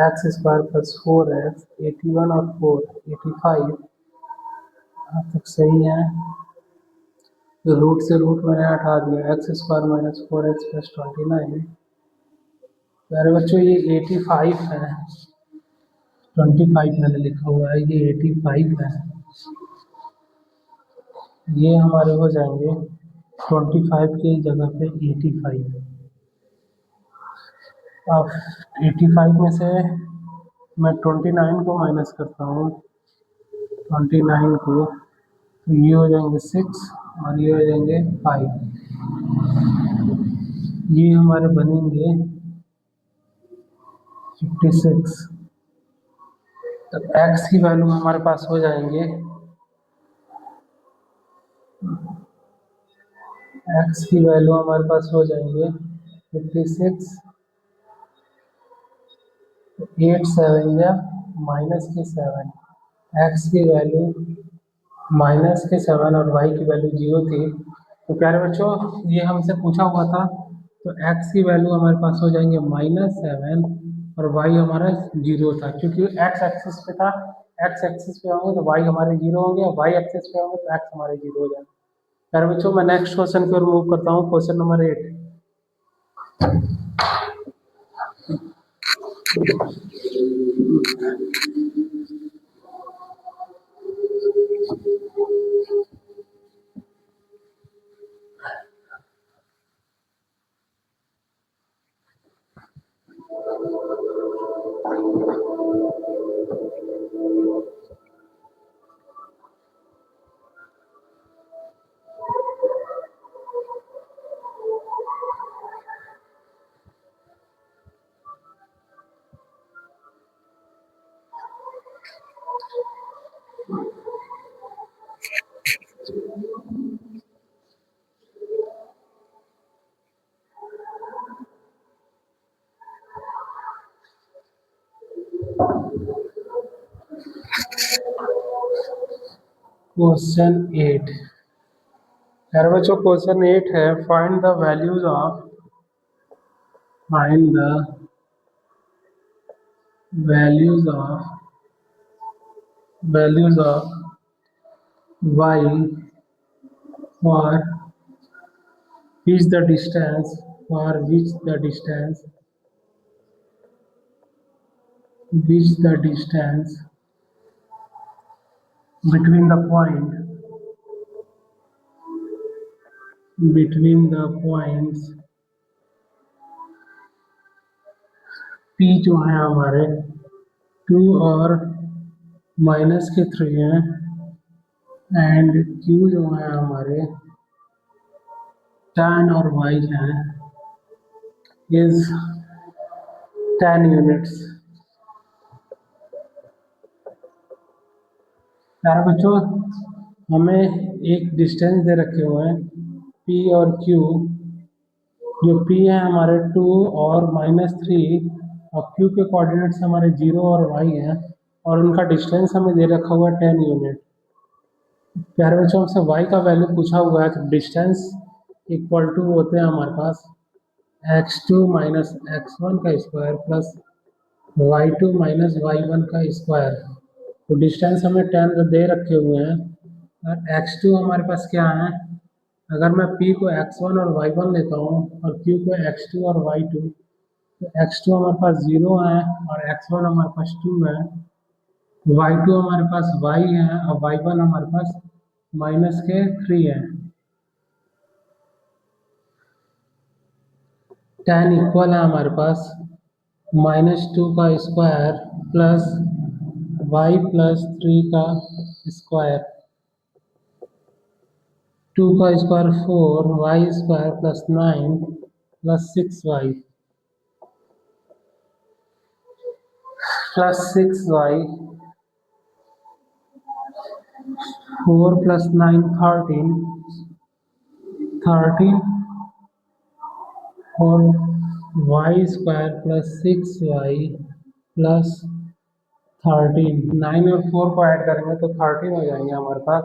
x² + 4x, 81 और 4 85, यहाँ तक सही है। तो रूट से रूट मैंने हटा दिया, x² - 4x + 29। मेरे बच्चों ये 85 है, 25 मैंने लिखा हुआ है, ये 85 है। ये हमारे हो जाएंगे 25 की जगह पे 85। अब 85 में से मैं 29 को माइनस करता हूँ, 29 को, तो ये हो जाएंगे 6 और ये हो जाएंगे 5, ये हमारे बनेंगे 56। तो x की वैल्यू हमारे पास हो जाएंगे, x की वैल्यू हमारे पास हो जाएंगे 56, 8 7 या -7, x की वैल्यू -7 और y की वैल्यू 0 थी। तो प्यारे बच्चों ये हमसे पूछा हुआ था, तो x की वैल्यू हमारे पास हो जाएंगे -7 और y हमारा 0 था, क्योंकि x एक्सिस पे था, x एक्सिस पे होंगे तो y हमारे 0 होंगे, y एक्सिस पे होंगे तो x हमारे 0 हो जाएंगे। प्यारे बच्चों मैं नेक्स्ट क्वेश्चन की ओर मूव करता हूँ, क्वेश्चन नंबर 8। क्वेश्चन 8, यार बच्चों क्वेश्चन 8 है, find the values of values of y for which the distance between the points P जो है हमारे 2 और -3 हैं, एंड Q जो है हमारे 10 और y हैं। is 10 units। प्यारे बच्चों, हमें एक डिस्टेंस दे रखे हुए हैं P और Q। जो P है हमारे 2 और -3 और Q के कोऑर्डिनेट्स हमारे 0 और y हैं और उनका डिस्टेंस हमें दे रखा हुआ है 10 यूनिट। प्यारे बच्चों, हमसे y का वैल्यू पूछा हुआ है तो डिस्टेंस इक्वल टू होते हैं हमारे पास x2 माइनस x1 का square plus y2 minus y1 का स्क्वायर। तो डिस्टेंस हमें 10 दे रखे हुए हैं और x2 हमारे पास क्या है, अगर मैं p को x1 और y1 लेता हूँ और q को x2 और y2, तो x2 हमारे पास 0 है और x1 हमारे पास 2 है, y2 हमारे पास y है और y1 हमारे पास माइनस के 3 है। 10 इक्वल है हमारे पास -2 का स्क्वायर प्लस y प्लस 3 का स्क्वायर। 2 का square 4, y square plus 9 plus 6y plus 6y, 4 plus 9 13, 13 और y square plus 6y plus 13। 9 और 4 को ऐड करेंगे तो 13 हो जाएंगे हमारे पास।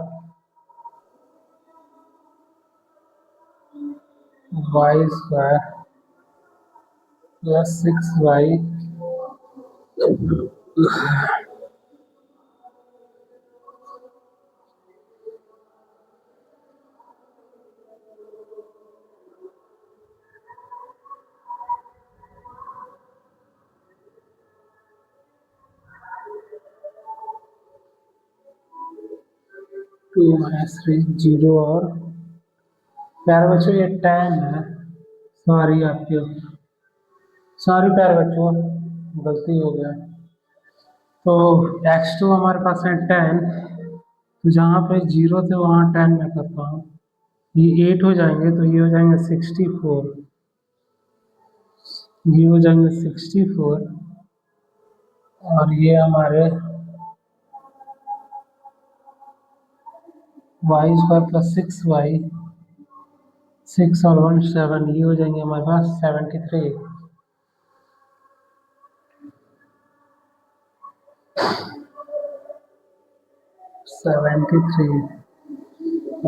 y square plus 6y 2 minus 3 0 और प्यारे बच्चों ये 10 है। सॉरी प्यारे बच्चों, गलती हो गया। तो x2 हमारे पास है 10, तो जहाँ पे 0 थे वहाँ 10 में करता हूँ, ये 8 हो जाएंगे तो ये हो जाएंगे 64, ये हो जाएंगे 64 और ये हमारे y स्क्वायर प्लस 6y, 6 और 1 7, ये हो जाएंगे हमारे पास 73।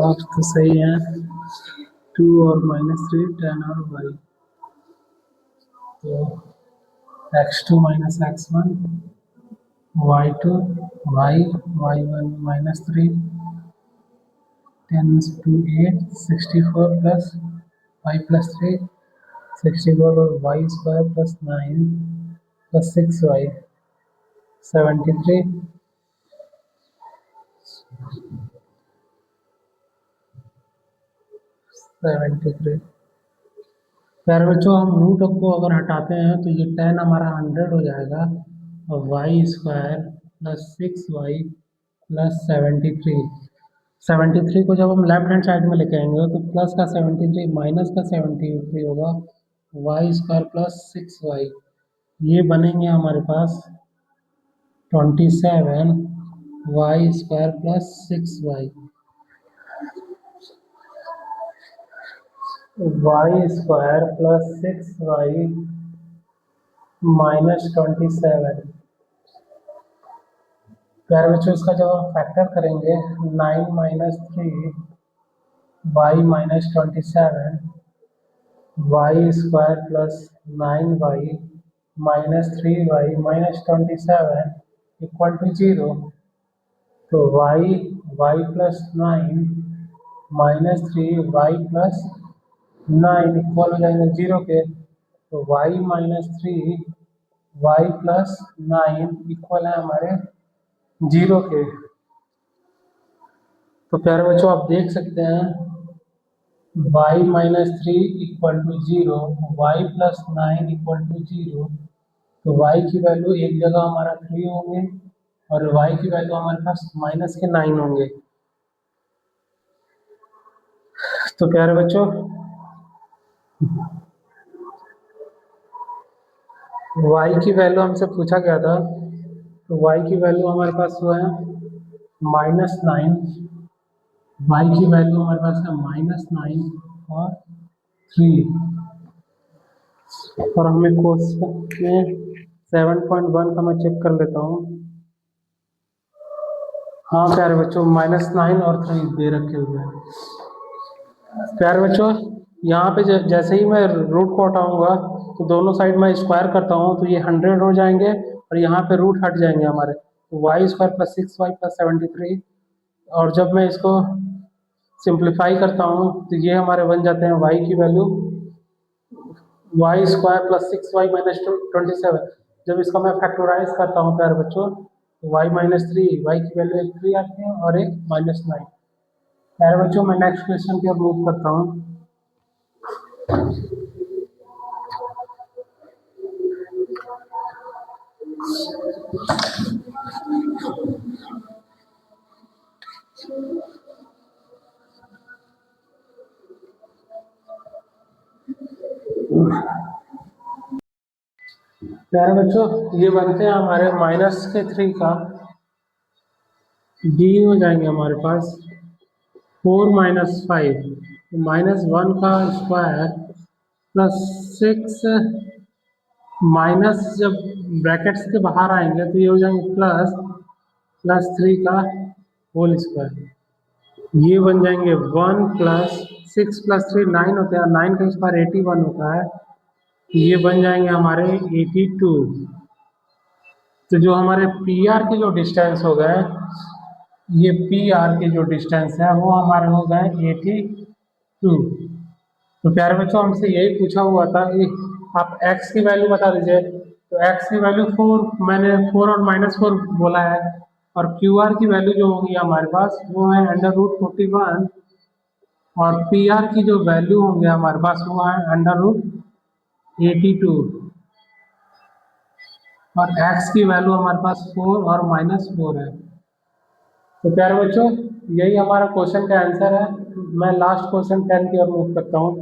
अब तो सही है। 2 और -3 10 और y, तो x2 minus x1 y2 y1 -3 10 to 8 64 plus y plus 3 64 और y square plus 9 plus 6y 73। प्यारे बच्चों, हम रूट को अगर हटाते हैं तो ये 10 हमारा 100 हो जाएगा और Y square plus 6y plus 73 को जब हम लेफ्ट हैंड साइड में लेके आएंगे तो प्लस का 73 माइनस का 73 होगा, वाई स्क्वायर प्लस 6y, ये बनेंगे हमारे पास 27 Y square plus 6y। Y square plus 6y -27। प्यारे बच्चों, इसका जब हम फैक्टर करेंगे 9 minus 3 Y -27 Y square plus 9y -3y -27 equal to 0। तो y plus 9 -3y plus 9 equal हो जाएंगे 0 के, तो y -3 y प्लस 9 इक्वल है हमारे 0 के। तो प्यारे बच्चों, आप देख सकते हैं y -3 equal to 0, y plus 9 equal to 0। तो y की वैल्यू एक जगह हमारा 3 होंगे और y की वैल्यू हमारे पास माइनस के 9 होंगे। तो प्यारे बच्चों, वाई की वैल्यू हमसे पूछा गया था, तो वाई की वैल्यू हमारे पास हुआ है -9। वाई की वैल्यू हमारे पास है -9 और 3। और हमें क्वेश्चन में 7.1 का मैं चेक कर लेता हूँ। हाँ प्यारे बच्चों, -9 और 3 दे रखे हुए हैं। प्यारे बच्चों, यहाँ पे जैसे ही मैं रूट को हटाऊंगा तो दोनों साइड में स्क्वायर करता हूँ तो ये 100 हो जाएंगे और यहाँ पे रूट हट जाएंगे हमारे, तो y² + 6y + 73। और जब मैं इसको सिंप्लीफाई करता हूँ तो ये हमारे बन जाते हैं y की वैल्यू y² + 6y - 27। जब इसका मैं फैक्टराइज करता हूँ प्यारे बच्चों, तो y - 3, y की वैल्यू एक 3 आती है और एक -9। प्यारे बच्चों, मैं नेक्स्ट क्वेश्चन की ओर मूव करता हूँ। प्यारे बच्चों, ये बनते हैं हमारे -3 का d हो जाएंगे हमारे पास 4 - 5, -1 का स्क्वायर प्लस 6 माइनस, जब ब्रैकेट्स के बाहर आएंगे तो ये हो जाएंगे +3 का होल स्क्वायर। ये बन जाएंगे 1 + 6 + 3 9 होते हैं, 9 का स्क्वायर 81 होता है, तो ये बन जाएंगे हमारे 82। तो जो हमारे पी आर के जो डिस्टेंस हो गए, ये पी आर के जो डिस्टेंस है वो हमारे हो गए 82। तो प्यारे बच्चों, हमसे यही पूछा हुआ था कि आप x की वैल्यू बता दीजिए। तो x की वैल्यू 4, मैंने 4 और -4 बोला है। और क्यू आर की वैल्यू जो होगी हमारे पास वो है √41। और पी आर की जो वैल्यू होंगे हमारे पास वो है √82। और x की वैल्यू हमारे पास 4 और -4 है। तो प्यारे बच्चों, यही हमारा क्वेश्चन का आंसर है। मैं लास्ट क्वेश्चन 10 की ओर मूव करता हूँ।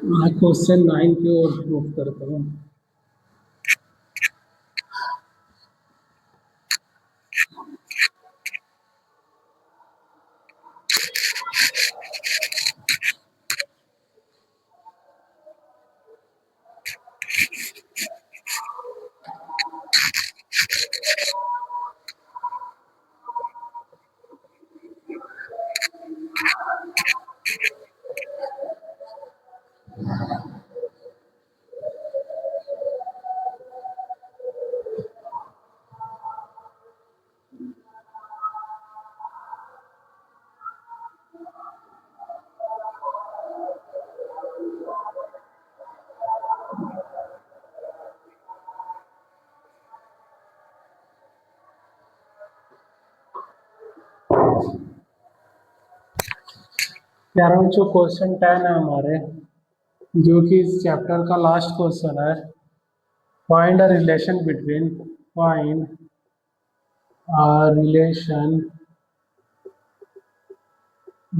मैं क्वेश्चन 9 की ओर मूव करता हूँ। प्यारे बच्चों, क्वेश्चन 10 है हमारे, जो कि इस चैप्टर का लास्ट क्वेश्चन है। Find a relation between find a relation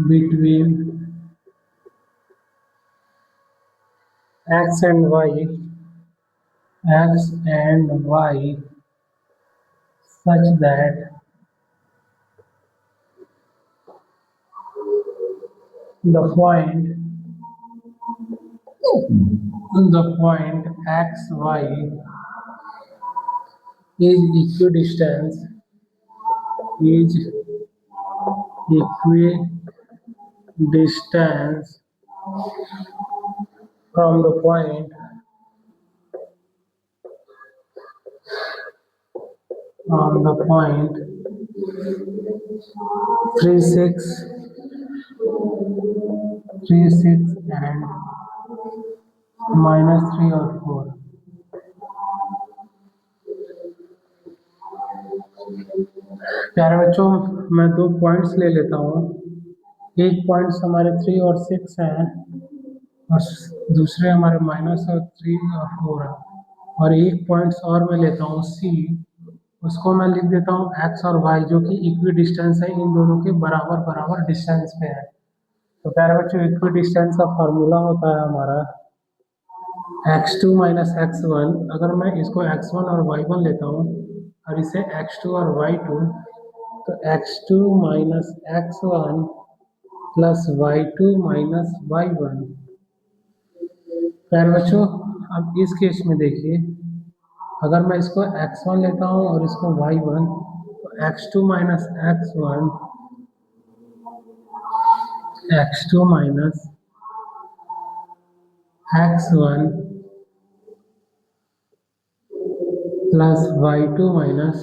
between x and y such that the point x y is equidistance from the point 36 and -3 और 4। प्यारे बच्चों, मैं 2 पॉइंट्स ले लेता हूँ। एक पॉइंट्स हमारे 3 और 6 हैं और दूसरे हमारे -3 और 4 है। और एक पॉइंट्स और मैं लेता हूँ सी, उसको मैं लिख देता हूँ एक्स और वाई, जो कि इक्वी डिस्टेंस है, इन दोनों के बराबर बराबर डिस्टेंस पे है। तो प्यारे बच्चों इक्वी डिस्टेंस का फॉर्मूला होता है हमारा x2 माइनस x1। अगर मैं इसको x1 और y1 लेता हूँ और इसे x2 और y2, तो x2 minus x1 plus y2 minus y1। प्यारे बच्चों अब इस केस में देखिए, अगर मैं इसको x1 लेता हूँ और इसको y1, तो x2 minus x1, x2 minus x1 plus y2 minus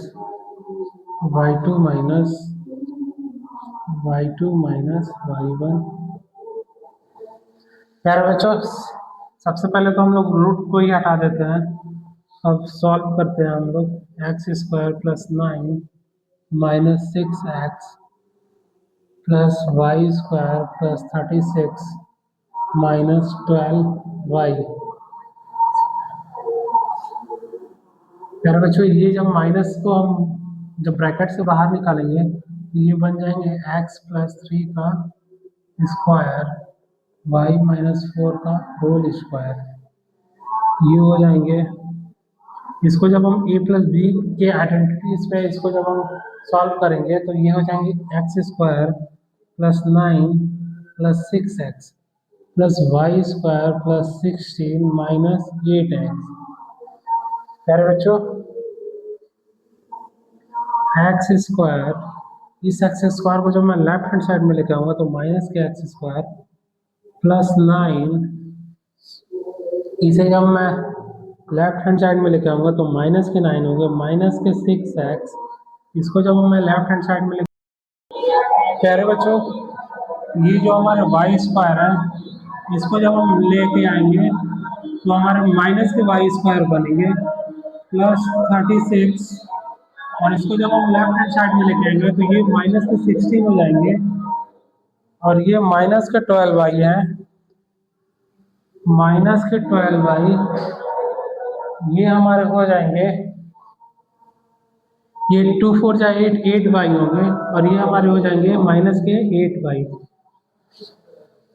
y2 minus y2 minus y1। प्यारे बच्चों सबसे पहले तो हम लोग रूट को ही हटा देते हैं। अब सॉल्व करते हैं हम लोग। X square plus 9 minus 6x plus Y square plus 36 minus 12y। प्यारे बच्चों ये जब माइनस को हम जब ब्रैकेट से बाहर निकालेंगे तो ये बन जाएंगे x प्लस 3 का स्क्वायर y माइनस 4 का होल स्क्वायर। ये हो जाएंगे, इसको जब हम a प्लस बी के आइडेंटिटीज पे इसको जब हम सॉल्व करेंगे तो ये हो जाएंगे x square plus 9 plus 6x plus Y square plus 16 minus 8x। प्यारे बच्चों एक्स स्क्वायर, इस एक्स स्क्वायर को जब मैं लेफ्ट हैंड साइड में लेके आऊंगा तो माइनस के एक्स स्क्वायर प्लस 9, इसे जब मैं लेफ्ट हैंड साइड में लेके आऊंगा तो माइनस के 9 होंगे माइनस के 6x। इसको जब मैं लेफ्ट हैंड साइड में प्यारे बच्चों ये जो हमारे वाई स्क्वायर है, इसको जब हम लेके आएंगे तो हमारे माइनस के वाई स्क्वायर बनेंगे प्लस 36, और इसको जब हम लेफ्ट हैंड साइड में लेके आएंगे तो ये माइनस के 16 हो जाएंगे और ये माइनस के 12y है, माइनस के 12y ये हमारे हो जाएंगे, ये 2 4 जा 8 8y होंगे और ये हमारे हो जाएंगे माइनस के 8y।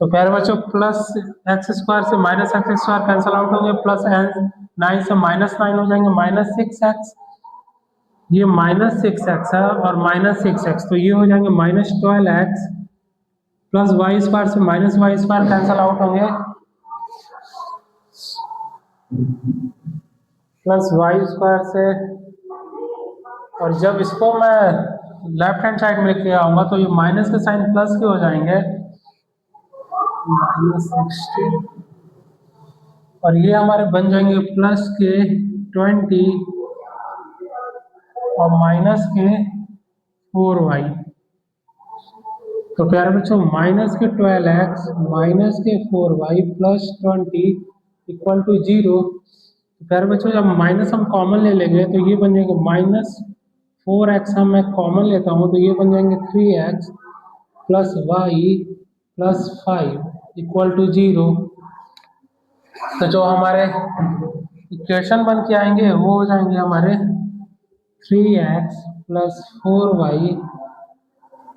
तो प्यारे बच्चों प्लस एक्स स्क्वायर से minus x square cancel out होंगे, प्लस 9 से माइनस 9 हो जाएंगे माइनस 6x, ये माइनस 6x है और माइनस 6x, तो ये हो जाएंगे minus 12x plus Y square से minus y square cancel out होंगे, प्लस वाई स्क्वायर से, और जब इसको मैं लेफ्ट हैंड साइड में लेके आऊंगा तो ये माइनस के साइन प्लस के हो जाएंगे माइनस 16, और ये हमारे बन जाएंगे प्लस के 20 और माइनस के 4y। तो प्यारे बच्चों माइनस के 12x माइनस के 4y प्लस 20 इक्वल टू 0। तो प्यारे बच्चों जब माइनस हम कॉमन ले लेंगे तो ये बन जाएंगे माइनस 4x, हम मैं कॉमन लेता हूँ तो ये बन जाएंगे 3x plus Y plus 5 equal to 0। तो जो हमारे इक्वेशन बन के आएंगे वो हो जाएंगे हमारे 3x प्लस 4y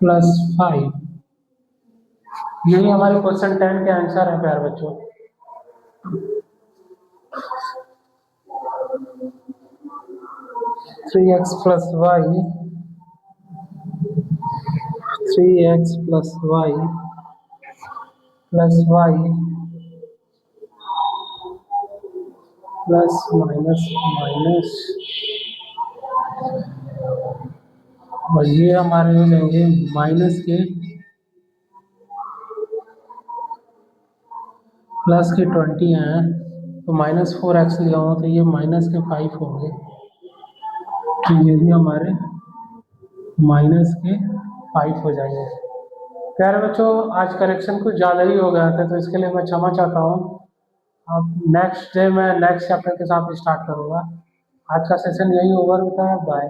प्लस 5। यही हमारे क्वेश्चन 10 के आंसर है प्यारे बच्चों। 3x plus Y 3x plus Y plus Y plus minus minus, और ये हमारे हो जाएंगे माइनस के प्लस के 20 हैं तो माइनस 4x लिया हूँ तो ये माइनस के 5 होंगे, तो ये भी हमारे माइनस के 5 हो जाएंगे। प्यारे बच्चों आज करेक्शन कुछ ज़्यादा ही हो गया था तो इसके लिए मैं क्षमा चाहता हूँ। अब नेक्स्ट डे मैं नेक्स्ट चैप्टर के साथ स्टार्ट करूँगा। आज का सेशन यही ओवर होता है, बाय।